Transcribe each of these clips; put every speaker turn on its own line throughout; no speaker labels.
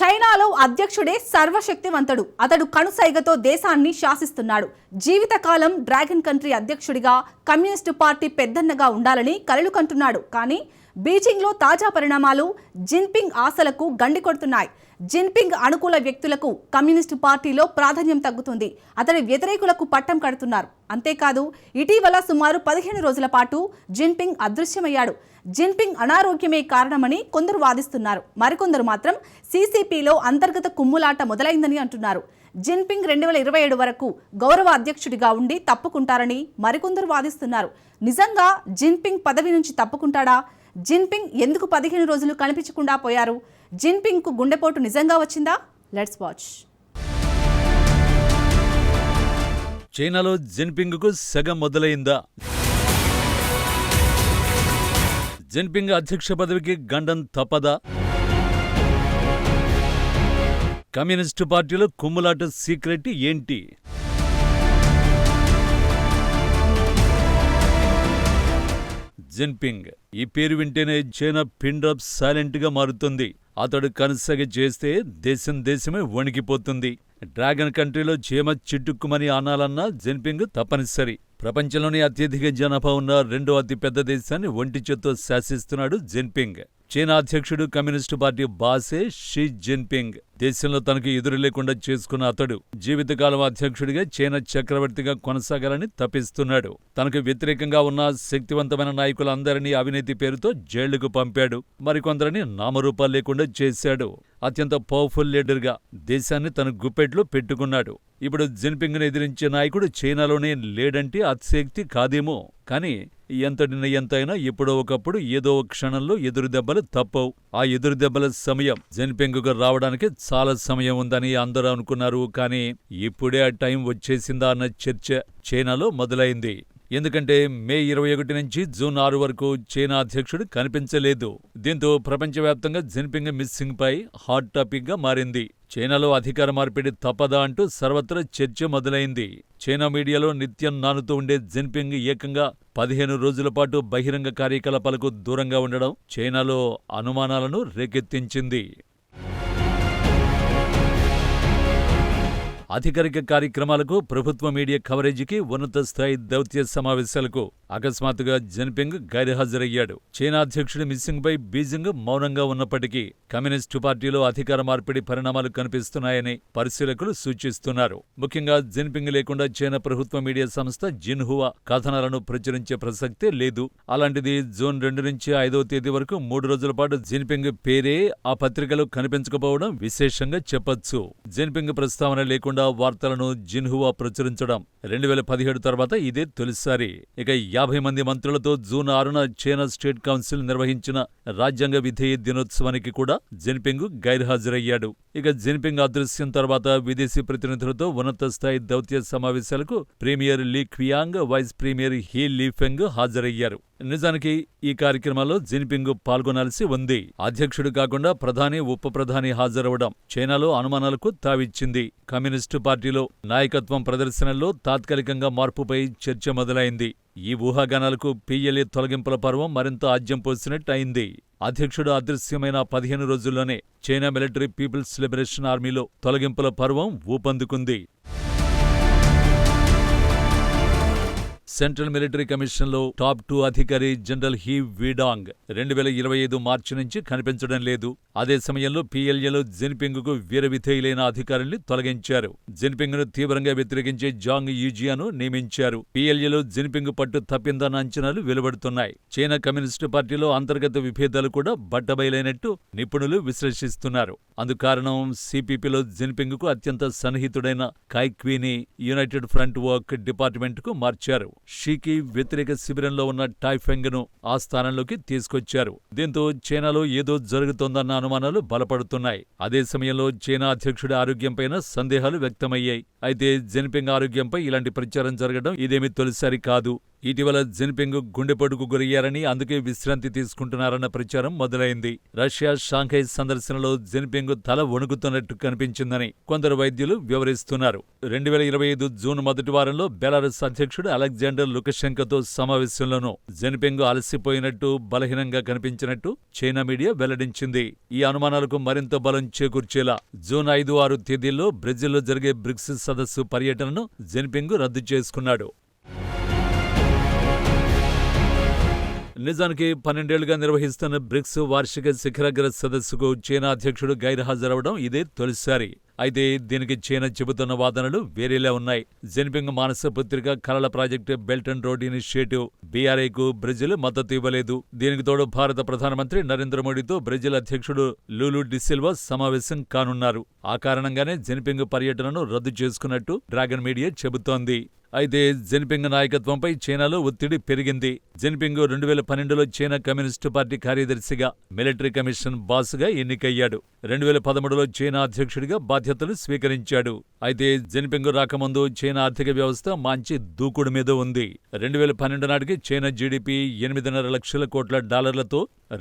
చైనాలో అధ్యక్షుడే సర్వశక్తివంతుడు. అతడు కనుసైగతో దేశాన్ని శాసిస్తున్నాడు. జీవితకాలం డ్రాగన్ కంట్రీ అధ్యక్షుడిగా కమ్యూనిస్టు పార్టీ పెద్దన్నగా ఉండాలని కలలు కంటున్నాడు. కానీ బీజింగ్లో తాజా పరిణామాలు జిన్పింగ్ ఆశలకు గండి కొడుతున్నాయి. జిన్పింగ్ అనుకూల వ్యక్తులకు కమ్యూనిస్టు పార్టీలో ప్రాధాన్యం తగ్గుతుంది. అతడి వ్యతిరేకులకు పట్టం కడుతున్నారు. అంతేకాదు, ఇటీవల సుమారు 15 రోజుల పాటు జిన్పింగ్ అదృశ్యమయ్యాడు. జిన్పింగ్ అనారోగ్యమే కారణమని కొందరు వాదిస్తున్నారు. మరికొందరు మాత్రం సీసీపీలో అంతర్గత కుమ్ములాట మొదలైందని అంటున్నారు. జిన్పింగ్ 2027 వరకు గౌరవ అధ్యక్షుడిగా ఉండి తప్పుకుంటారని మరికొందరు వాదిస్తున్నారు. నిజంగా జిన్పింగ్ పదవి నుంచి తప్పుకుంటాడా? జిన్పింగ్ ఎందుకు 15 రోజులు కనిపించకుండా పోయారు? జిన్పింగ్ కు గుండెపోటు నిజంగా వచ్చిందా? Let's watch.
చైనాలో జిన్పింగ్ కు సెగ మొదలైందా? జిన్పింగ్ అధ్యక్ష పదవికి గండం తప్పదా? కమ్యూనిస్టు పార్టీలో కుమ్ములాట సీక్రెట్ ఏంటి? జిన్పింగ్ ఈ పేరు వింటేనే చైనా పిన్ డ్రాప్ సైలెంట్ గా మారుతుంది. అతడు కనుసగ చేస్తే దేశమే వణికిపోతుంది. డ్రాగన్ కంట్రీలో చీమ చిట్టుక్కుమని ఆనాలన్నా జిన్పింగ్ తప్పనిసరి. ప్రపంచంలోని అత్యధిక జనాభా ఉన్న రెండో అతిపెద్ద దేశాన్ని ఒంటి చేత్తో శాసిస్తున్నాడు జిన్పింగ్. చైనా అధ్యక్షుడు కమ్యూనిస్టు పార్టీ బాసే షీ జిన్పింగ్. దేశంలో తనకు ఎదురు లేకుండా చేసుకున్న అతడు జీవితకాలం అధ్యక్షుడిగా చైనా చక్రవర్తిగా కొనసాగాలని తపిస్తున్నాడు. తనకు వ్యతిరేకంగా ఉన్న శక్తివంతమైన నాయకులందరినీ అవినీతి పేరుతో జైళ్లకు పంపాడు. మరికొందరిని నామరూపాలు లేకుండా చేశాడు. అత్యంత పవర్ఫుల్ లీడర్గా దేశాన్ని తన గుప్పెట్లో పెట్టుకున్నాడు. ఇప్పుడు జిన్పింగ్ను ఎదిరించే నాయకుడు చైనాలోనే లేడంటే అతిశక్తి కాదేమో. కానీ ఎంతైనా ఎప్పుడో ఒకప్పుడు ఏదో ఒక క్షణంలో ఎదురుదెబ్బలు తప్పవు. ఆ ఎదురుదెబ్బల సమయం జిన్పింగ్కు రావడానికి చాలా సమయం ఉందని అందరూ అనుకున్నారు. కానీ ఇప్పుడే ఆ టైం వచ్చేసిందా అన్న చర్చ చైనాలో మొదలైంది. ఎందుకంటే మే 21 నుంచి జూన్ 6 వరకు చైనా అధ్యక్షుడు కనిపించలేదు. దీంతో ప్రపంచవ్యాప్తంగా జిన్పింగ్ మిస్సింగ్ పై హాట్ టాపిక్ గా మారింది. చైనాలో అధికార మార్పిడి తప్పదా అంటూ సర్వత్రా చర్చ మొదలైంది. చైనా మీడియాలో నిత్యం నానుతూ ఉండే జిన్పింగ్ ఏకంగా 15 రోజుల పాటు బహిరంగ కార్యకలాపాలకు దూరంగా ఉండడం చైనాలో అనుమానాలను రేకెత్తించింది. అధికారిక కార్యక్రమాలకు, ప్రభుత్వ మీడియా కవరేజీకి, ఉన్నత స్థాయి దౌత్య సమావేశాలకు అకస్మాత్తుగా జిన్పింగ్ గైర్హాజరయ్యాడు. చైనా అధ్యక్షుడి మిస్సింగ్ పై బీజింగ్ మౌనంగా ఉన్నప్పటికీ కమ్యూనిస్టు పార్టీలో అధికార మార్పిడి పరిణామాలు కనిపిస్తున్నాయని పరిశీలకులు సూచిస్తున్నారు. ముఖ్యంగా జిన్పింగ్ లేకుండా చైనా ప్రభుత్వ మీడియా సంస్థ జిన్హువా కథనాలను ప్రచురించే ప్రసక్తే లేదు. అలాంటిది జూన్ 2 నుంచి 5వ తేదీ వరకు 3 రోజుల పాటు జిన్పింగ్ పేరే ఆ పత్రికలో కనిపించకపోవడం విశేషంగా చెప్పొచ్చు. జిన్పింగ్ ప్రస్తావన లేకుండా వార్తలను జిన్హువా ప్రచురించడం 2017 తర్వాత ఇదే తొలిసారి. ఇక 50 మంది మంత్రులతో జూన్ 6న చైనా స్టేట్ కౌన్సిల్ నిర్వహించిన రాజ్యాంగ విధేయ దినోత్సవానికి కూడా జిన్పింగ్ గైర్హాజరయ్యాడు. ఇక జిన్పింగ్ అదృశ్యం తర్వాత విదేశీ ప్రతినిధులతో ఉన్నత స్థాయి దౌత్య సమావేశాలకు premier Li Qiang, vice premier He Lifeng హాజరయ్యారు. నిజానికి ఈ కార్యక్రమాల్లో జిన్పింగ్ పాల్గొనాల్సి ఉంది. అధ్యక్షుడు కాకుండా ప్రధాని, ఉప ప్రధాని హాజరవడం చైనాలో అనుమానాలకు తావిచ్చింది. కమ్యూనిస్టు పార్టీలో నాయకత్వం ప్రదర్శనల్లో తాత్కాలికంగా మార్పుపై చర్చ మొదలైంది. ఈ ఊహాగానాలకు పీఎల్ఏ తొలగింపుల పర్వం మరింత ఆజ్యం పోసినట్టు అయింది. అధ్యక్షుడు అదృశ్యమైన 15 రోజుల్లోనే చైనా మిలిటరీ పీపుల్స్ లిబరేషన్ ఆర్మీలో తొలగింపుల పర్వం ఊపందుకుంది. సెంట్రల్ మిలిటరీ కమిషన్లో టాప్ 2 అధికారి జనరల్ హీ వీడాంగ్ 2025 మార్చి నుంచి కనిపించడం లేదు. అదే సమయంలో పీఎల్ఏలో జిన్పింగ్కు వీరవిధేయులైన అధికారుల్ని తొలగించారు. జిన్పింగ్ను తీవ్రంగా వ్యతిరేకించే జాంగ్ యూజియాను నియమించారు. పీఎల్ఏలో జిన్పింగ్ పట్టు తప్పిందన్న అంచనాలు వెలువడుతున్నాయి. చైనా కమ్యూనిస్టు పార్టీలో అంతర్గత విభేదాలు కూడా బట్టబయలైనట్టు నిపుణులు విశ్లేషిస్తున్నారు. అందుకారణం సిపిపిలో జిన్పింగ్కు అత్యంత సన్నిహితుడైన కైక్వీని యునైటెడ్ ఫ్రంట్ వర్క్ డిపార్ట్మెంట్కు మార్చారు. షీకి వ్యతిరేక శిబిరంలో ఉన్న టైఫెంగ్ను ఆ స్థానంలోకి తీసుకొచ్చారు. దీంతో చైనాలో ఏదో జరుగుతోందన్న అనుమానాలు బలపడుతున్నాయి. అదే సమయంలో చైనా అధ్యక్షుడి ఆరోగ్యంపైన సందేహాలు వ్యక్తమయ్యాయి. అయితే జిన్పింగ్ ఆరోగ్యంపై ఇలాంటి ప్రచారం జరగడం ఇదేమీ తొలిసారి కాదు. ఇటీవల జిన్పింగ్ గుండెపోటుకు గురయ్యారని, అందుకే విశ్రాంతి తీసుకుంటున్నారన్న ప్రచారం మొదలైంది. రష్యా షాంఘై సందర్శనలో జిన్పింగ్ తల వణుకుతున్నట్టు కనిపించిందని కొందరు వైద్యులు వివరిస్తున్నారు. 2025 జూన్ మొదటి వారంలో బెలారస్ అధ్యక్షుడు అలెగ్జాండర్ లుకషెంకోతో సమావేశంలోనూ జిన్పింగ్ అలసిపోయినట్టు, బలహీనంగా కనిపించినట్టు చైనా మీడియా వెల్లడించింది. ఈ అనుమానాలకు మరింత బలం చేకూర్చేలా జూన్ 5-6 తేదీల్లో బ్రెజిల్లో జరిగే బ్రిక్స్ సదస్సు పర్యటనను జిన్పింగ్ రద్దు చేసుకున్నాడు. నిజానికి 12 ఏళ్లుగా నిర్వహిస్తున్న బ్రిక్స్ వార్షిక శిఖరాగ్ర సదస్సుకు చైనా అధ్యక్షుడు గైర్హాజరవడం ఇదే తొలిసారి. అయితే దీనికి చైనా చెబుతున్న వాదనలు వేరేలా ఉన్నాయి. జిన్పింగ్ మానస పుత్రిక కలల project belt and road initiative BRIకు బ్రెజిల్ మద్దతు ఇవ్వలేదు. దీనికి తోడు భారత ప్రధానమంత్రి నరేంద్ర మోడీతో బ్రెజిల్ అధ్యక్షుడు లూలు డిసిల్వా సమావేశం కానున్నారు. ఆ కారణంగానే జిన్పింగ్ పర్యటనను రద్దు చేసుకున్నట్టు డ్రాగన్ మీడియా చెబుతోంది. అయితే జిన్పింగ్ నాయకత్వంపై చైనాలో ఒత్తిడి పెరిగింది. జిన్పింగ్ 2012లో చైనా కమ్యూనిస్టు పార్టీ కార్యదర్శిగా, మిలిటరీ కమిషన్ బాస్గా ఎన్నికయ్యాడు. 2013లో చైనా అధ్యక్షుడిగా బాధ్యతలు స్వీకరించాడు. అయితే జిన్పింగ్ రాకముందు చైనా ఆర్థిక వ్యవస్థ మంచి దూకుడు మీద ఉంది. 2012 నాటికి చైనా జీడీపీ $8.5 లక్షల కోట్ల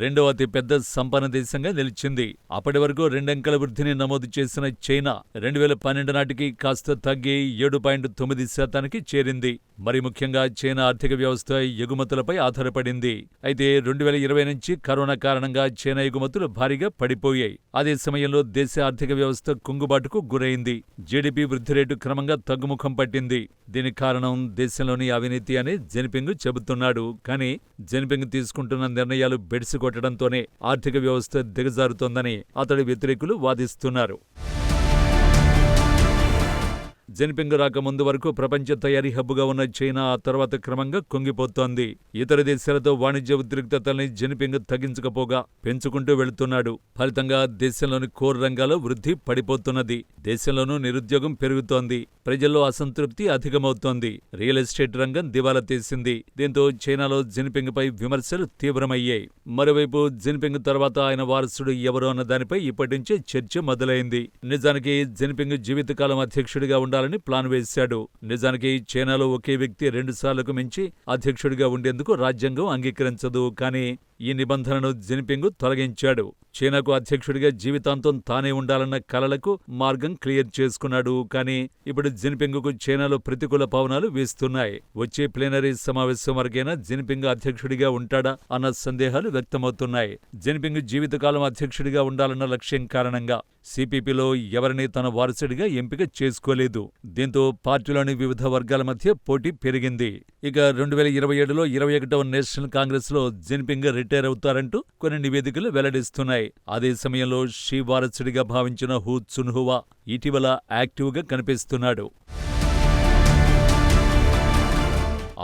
రెండవ అతిపెద్ద సంపన్న దేశంగా నిలిచింది. అప్పటి వరకు 2 అంకెల వృద్ధిని నమోదు చేసిన చైనా 2012 నాటికి కాస్త తగ్గి 7.9% చేరింది. మరి ముఖ్యంగా చైనా ఆర్థిక వ్యవస్థ ఎగుమతులపై ఆధారపడింది. అయితే 2020 నుంచి కరోనా కారణంగా చైనా ఎగుమతులు భారీగా పడిపోయాయి. అదే సమయంలో దేశ ఆర్థిక వ్యవస్థ కుంగుబాటుకు గురైంది. జీడీపీ వృద్ధి రేటు క్రమంగా తగ్గుముఖం పట్టింది. దీనికి కారణం దేశంలోని అవినీతి అని జిన్పింగ్ చెబుతున్నాడు. కానీ జిన్పింగ్ తీసుకుంటున్న నిర్ణయాలు బెడిసి కొట్టడంతోనే ఆర్థిక వ్యవస్థ దిగజారుతోందని అతడి వ్యతిరేకులు వాదిస్తున్నారు. జిన్పింగ్ రాకముందు వరకు ప్రపంచ తయారీ హబ్బుగా ఉన్న చైనా ఆ తర్వాత క్రమంగా కుంగిపోతోంది. ఇతర దేశాలతో వాణిజ్య ఉద్రిక్తతల్ని జిన్పింగ్ తగ్గించకపోగా పెంచుకుంటూ వెళుతున్నాడు. ఫలితంగా దేశంలోని కోర్ రంగాల్లో వృద్ధి పడిపోతున్నది. దేశంలోనూ నిరుద్యోగం పెరుగుతోంది. ప్రజల్లో అసంతృప్తి అధికమవుతోంది. రియల్ ఎస్టేట్ రంగం దివాలా తీసింది. దీంతో చైనాలో జిన్పింగ్ పై విమర్శలు తీవ్రమయ్యాయి. మరోవైపు జిన్పింగ్ తర్వాత ఆయన వారసుడు ఎవరో అన్న దానిపై ఇప్పటి నుంచే చర్చ మొదలైంది. నిజానికి జిన్పింగ్ జీవితకాలం అధ్యక్షుడిగా ఉండాలని ప్లాన్ వేశాడు. నిజానికి చైనాలో ఒకే వ్యక్తి 2 సార్లకు మించి అధ్యక్షుడిగా ఉండేందుకు రాజ్యాంగం అంగీకరించదు. కానీ ఈ నిబంధనను జిన్పింగ్ తొలగించాడు. చైనాకు అధ్యక్షుడిగా జీవితాంతం తానే ఉండాలన్న కలలకు మార్గం క్లియర్ చేసుకున్నాడు. కానీ ఇప్పుడు జిన్పింగ్కు చైనాలో ప్రతికూల పవనాలు వీస్తున్నాయి. వచ్చే ప్లీనరీ సమావేశం వరకైనా జిన్పింగ్ అధ్యక్షుడిగా ఉంటాడా అన్న సందేహాలు వ్యక్తమవుతున్నాయి. జిన్పింగ్ జీవితకాలం అధ్యక్షుడిగా ఉండాలన్న లక్ష్యం కారణంగా సిపిపిలో ఎవరిని తన వారసుడిగా ఎంపిక చేసుకోలేదు. దీంతో పార్టీలోని వివిధ వర్గాల మధ్య పోటీ పెరిగింది. ఇక 2027లో 21వ నేషనల్ కాంగ్రెస్ లో జిన్పింగ్ రిటైర్ అవుతారంటూ కొన్ని నివేదికలు వెల్లడిస్తున్నాయి. అదే సమయంలో షీ వారసుడిగా భావించిన హూ చున్హువా ఇటీవల యాక్టివ్గా కనిపిస్తున్నాడు.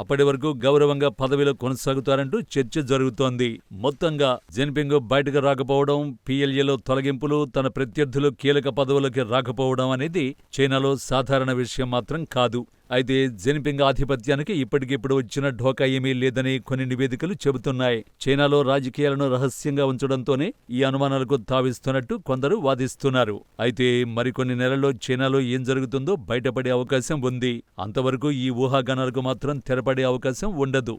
అప్పటి వరకు గౌరవంగా పదవిలో కొనసాగుతారంటూ చర్చ జరుగుతోంది. మొత్తంగా జిన్పింగ్ బయటకు రాకపోవడం, PLAలో తొలగింపులు, తన ప్రత్యర్థులు కీలక పదవులకి రాకపోవడం అనేది చైనాలో సాధారణ విషయం మాత్రం కాదు. అయితే జిన్పింగ్ ఆధిపత్యానికి ఇప్పటికిప్పుడు వచ్చిన ఢోకా ఏమీ లేదని కొన్ని నివేదికలు చెబుతున్నాయి. చైనాలో రాజకీయాలను రహస్యంగా ఉంచడంతోనే ఈ అనుమానాలకు తావిస్తున్నట్టు కొందరు వాదిస్తున్నారు. అయితే మరికొన్ని నెలల్లో చైనాలో ఏం జరుగుతుందో బయటపడే అవకాశం ఉంది. అంతవరకు ఈ ఊహాగానాలకు మాత్రం తెరపడే అవకాశం ఉండదు.